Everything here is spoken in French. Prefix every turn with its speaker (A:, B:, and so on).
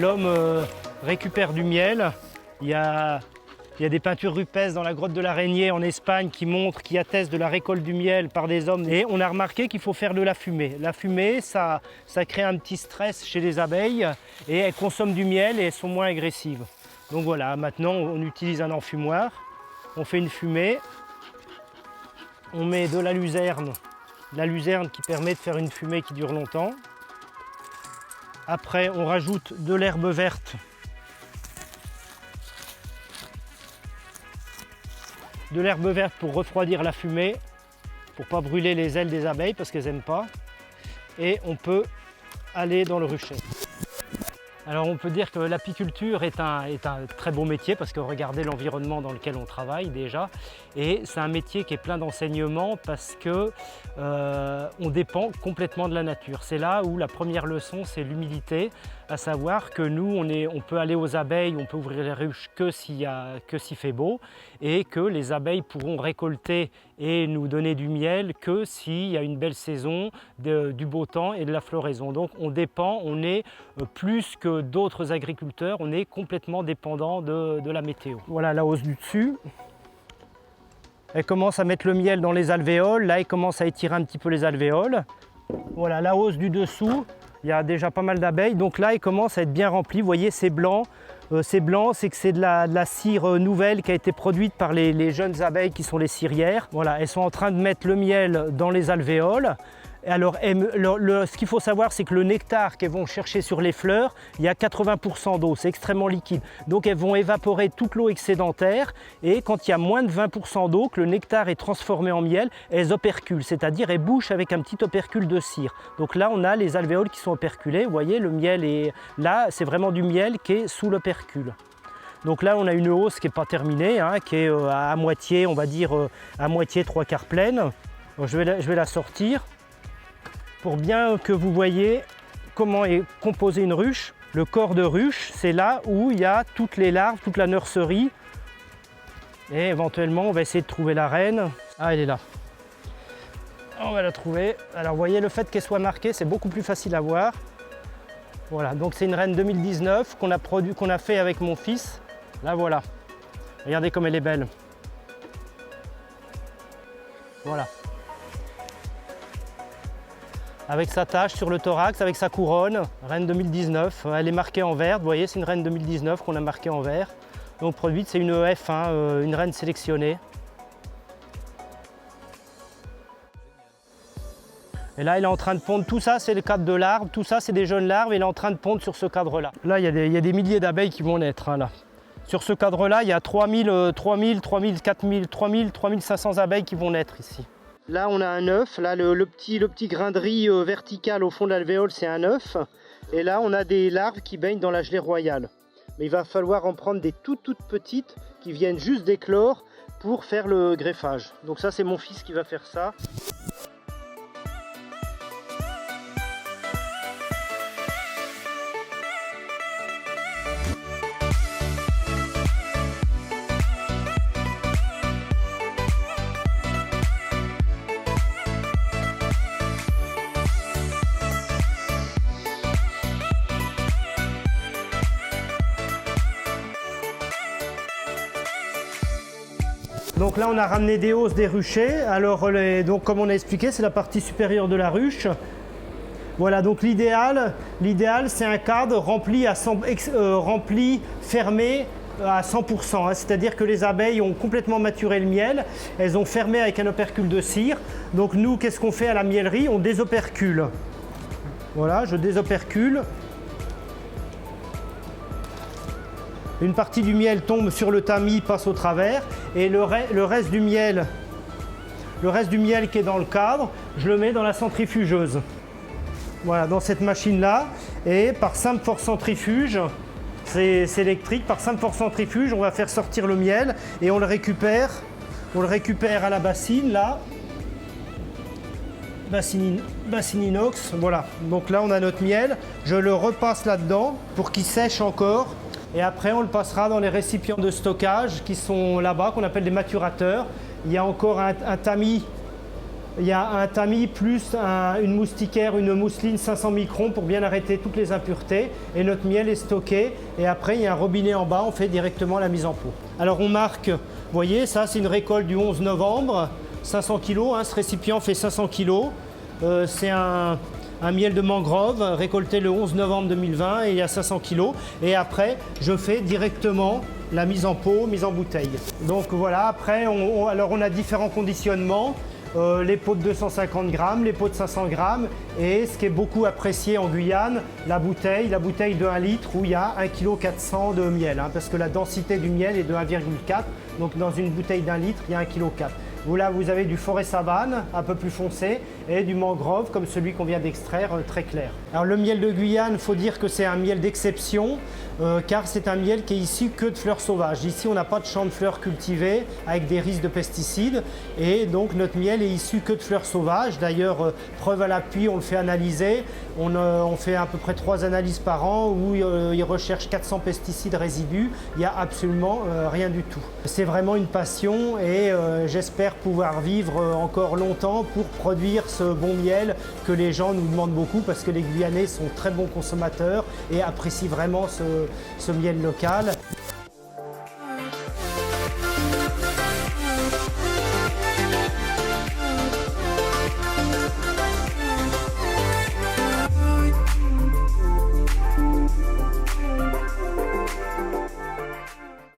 A: l'homme récupère du miel. Il y a des peintures rupestres dans la grotte de l'Araignée en Espagne qui attestent de la récolte du miel par des hommes. Et on a remarqué qu'il faut faire de la fumée. La fumée, ça crée un petit stress chez les abeilles et elles consomment du miel et elles sont moins agressives. Donc voilà, maintenant on utilise un enfumoir, on fait une fumée, on met de la luzerne qui permet de faire une fumée qui dure longtemps. Après, on rajoute de l'herbe verte. De l'herbe verte pour refroidir la fumée, pour ne pas brûler les ailes des abeilles parce qu'elles n'aiment pas. Et on peut aller dans le rucher. Alors on peut dire que l'apiculture est un très beau métier parce que regardez l'environnement dans lequel on travaille déjà. Et c'est un métier qui est plein d'enseignements parce que on dépend complètement de la nature. C'est là où la première leçon, c'est l'humilité, à savoir que nous, on peut aller aux abeilles, on peut ouvrir les ruches que s'il fait beau et que les abeilles pourront récolter et nous donner du miel que s'il y a une belle saison, du beau temps et de la floraison. Donc on est plus que d'autres agriculteurs, on est complètement dépendant de la météo. Voilà la hausse du dessus. Elle commence à mettre le miel dans les alvéoles, là elle commence à étirer un petit peu les alvéoles. Voilà la hausse du dessous, il y a déjà pas mal d'abeilles, donc là elle commence à être bien remplie. Vous voyez c'est blanc, c'est que c'est de la cire nouvelle qui a été produite par les jeunes abeilles qui sont les cirières. Voilà, elles sont en train de mettre le miel dans les alvéoles. Alors, ce qu'il faut savoir, c'est que le nectar qu'elles vont chercher sur les fleurs, il y a 80% d'eau, c'est extrêmement liquide. Donc, elles vont évaporer toute l'eau excédentaire et quand il y a moins de 20% d'eau, que le nectar est transformé en miel, elles operculent, c'est-à-dire elles bouchent avec un petit opercule de cire. Donc là, on a les alvéoles qui sont operculées. Vous voyez, le miel est là, c'est vraiment du miel qui est sous l'opercule. Donc là, on a une hausse qui n'est pas terminée, hein, qui est à moitié, on va dire à moitié, 3/4 pleine. Donc, je vais la sortir. Pour bien que vous voyez comment est composée une ruche. Le corps de ruche, c'est là où il y a toutes les larves, toute la nurserie. Et éventuellement, on va essayer de trouver la reine. Ah, elle est là. On va la trouver. Alors, vous voyez, le fait qu'elle soit marquée, c'est beaucoup plus facile à voir. Voilà, donc c'est une reine 2019 qu'on a fait avec mon fils. Là, voilà. Regardez comme elle est belle. Voilà. Avec sa tache sur le thorax, avec sa couronne, reine 2019. Elle est marquée en vert, vous voyez, c'est une reine 2019 qu'on a marquée en vert. Donc produite, c'est une EF, hein, une reine sélectionnée. Et là, elle est en train de pondre. Tout ça, c'est le cadre de l'arbre. Tout ça, c'est des jeunes larves. Elle est en train de pondre sur ce cadre-là. Là, il y a des milliers d'abeilles qui vont naître. Hein, là. Sur ce cadre-là, il y a 3000, 4000, 3500 abeilles qui vont naître ici. Là, on a un œuf. Là, le petit grain de riz vertical au fond de l'alvéole, c'est un œuf. Et là, on a des larves qui baignent dans la gelée royale. Mais il va falloir en prendre des toutes petites qui viennent juste d'éclore pour faire le greffage. Donc ça, c'est mon fils qui va faire ça. Donc là, on a ramené des hausses des ruchers. Alors, donc, comme on a expliqué, c'est la partie supérieure de la ruche. Voilà, donc l'idéal, c'est un cadre rempli, fermé à 100%. Hein, c'est-à-dire que les abeilles ont complètement maturé le miel. Elles ont fermé avec un opercule de cire. Donc nous, qu'est-ce qu'on fait à la miellerie? On désopercule. Voilà, je désopercule. Une partie du miel tombe sur le tamis, passe au travers, et le reste du miel qui est dans le cadre, je le mets dans la centrifugeuse. Voilà, dans cette machine-là, et par simple force centrifuge, c'est électrique, par simple force centrifuge, on va faire sortir le miel et on le récupère à la bassine, là. Bassine inox, voilà. Donc là, on a notre miel, je le repasse là-dedans pour qu'il sèche encore. Et après, on le passera dans les récipients de stockage qui sont là-bas, qu'on appelle des maturateurs. Il y a encore un tamis il y a un tamis plus une moustiquaire, une mousseline 500 microns pour bien arrêter toutes les impuretés. Et notre miel est stocké. Et après, il y a un robinet en bas, on fait directement la mise en pot. Alors on marque, vous voyez, ça c'est une récolte du 11 novembre, 500 kg. Ce récipient fait 500 kg. C'est un miel de mangrove récolté le 11 novembre 2020 et il y a 500 kg. Et après, je fais directement la mise en pot, mise en bouteille. Donc voilà, après, alors on a différents conditionnements. Les pots de 250 grammes, les pots de 500 grammes et ce qui est beaucoup apprécié en Guyane, la bouteille de 1 litre où il y a 1,4 kg de miel, parce que la densité du miel est de 1,4. Donc dans une bouteille d'1 litre, il y a 1,4 kg. Là, vous avez du forêt savane, un peu plus foncé, et du mangrove, comme celui qu'on vient d'extraire, très clair. Alors le miel de Guyane, il faut dire que c'est un miel d'exception, car c'est un miel qui est issu que de fleurs sauvages. Ici, on n'a pas de champ de fleurs cultivés avec des risques de pesticides, et donc notre miel est issu que de fleurs sauvages. D'ailleurs, preuve à l'appui, on le fait analyser. On fait à peu près 3 analyses par an où ils recherchent 400 pesticides résidus. Il n'y a absolument rien du tout. C'est vraiment une passion et j'espère pouvoir vivre encore longtemps pour produire ce bon miel que les gens nous demandent beaucoup parce que les Guyanais sont très bons consommateurs et apprécient vraiment ce miel local.